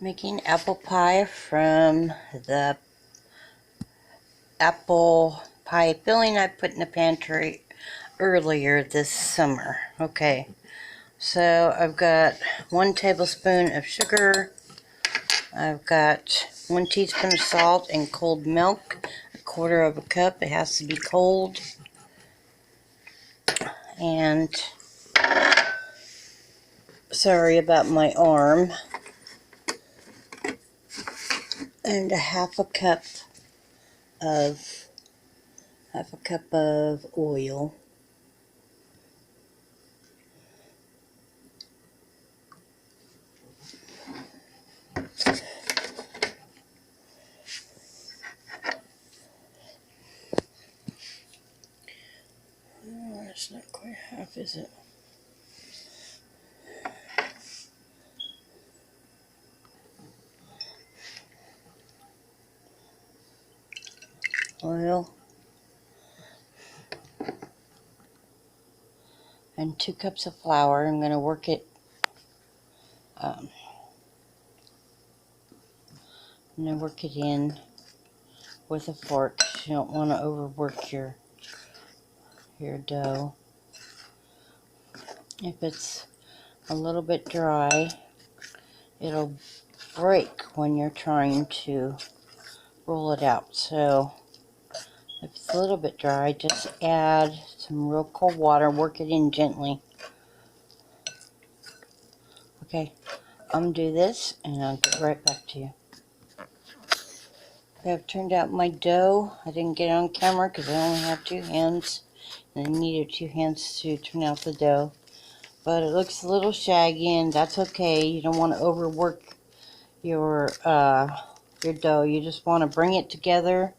Making apple pie from the apple pie filling I put in the pantry earlier this summer. Okay, so I've got 1 tablespoon of sugar, I've got 1 teaspoon of salt and cold milk, 1/4 of a cup. It has to be cold. And sorry about my arm. And a half a cup of oil. Oh, it's not quite half, is it? Oil. And 2 cups of flour. I'm going to work it. I'm going to work it in with a fork. You don't want to overwork your dough. If it's a little bit dry, it'll break when you're trying to roll it out. So if it's a little bit dry, just add some real cold water. Work it in gently. Okay, I'm going to do this and I'll get right back to you. Okay, I've turned out my dough. I didn't get it on camera because I only have 2 hands. And I needed 2 hands to turn out the dough. But it looks a little shaggy, and that's okay. You don't want to overwork your dough. You just want to bring it together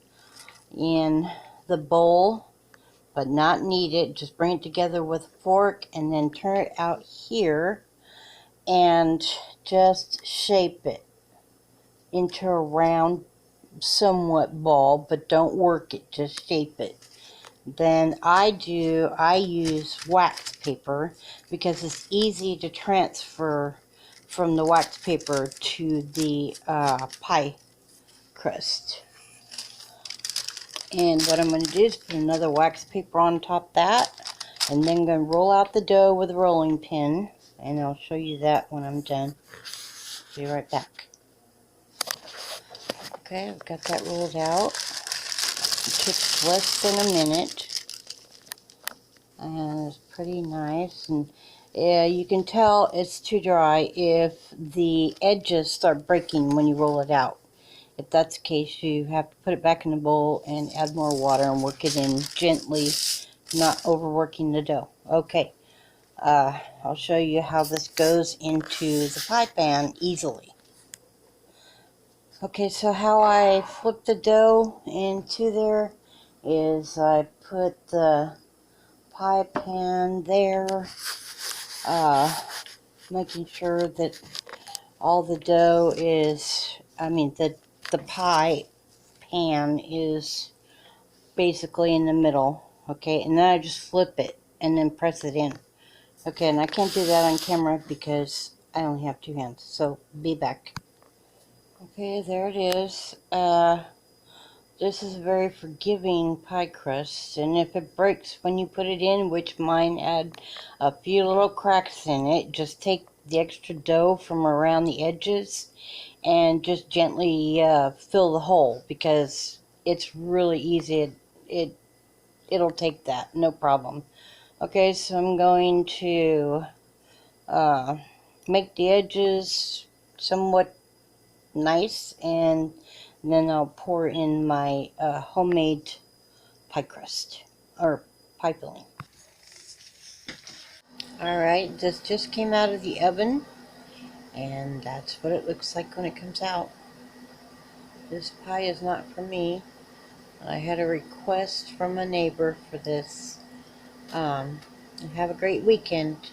in the bowl, but not knead it. Just bring it together with a fork and then turn it out here and just shape it into a round, somewhat ball, but don't work it, just shape it. Then I use wax paper because it's easy to transfer from the wax paper to the pie crust. And what I'm going to do is put another wax paper on top of that, and then I'm going to roll out the dough with a rolling pin, and I'll show you that when I'm done. Be right back. Okay, I've got that rolled out. It took less than a minute. And it's pretty nice, and you can tell it's too dry if the edges start breaking when you roll it out. If that's the case, you have to put it back in the bowl and add more water and work it in gently, not overworking the dough. Okay, I'll show you how this goes into the pie pan easily. Okay, so how I flip the dough into there is I put the pie pan there, making sure that all the dough is, the pie pan is basically in the middle. Okay, and then I just flip it and then press it in. Okay, and I can't do that on camera because I only have 2 hands, so be back. Okay, there it is. This is a very forgiving pie crust, and if it breaks when you put it in, which mine had a few little cracks in it, just take the extra dough from around the edges and just gently fill the hole, because it's really easy. It'll take that, no problem. Okay, so I'm going to make the edges somewhat nice, and then I'll pour in my homemade pie crust, or pie filling. Alright, this just came out of the oven, and that's what it looks like when it comes out. This pie is not for me. I had a request from a neighbor for this. Have a great weekend.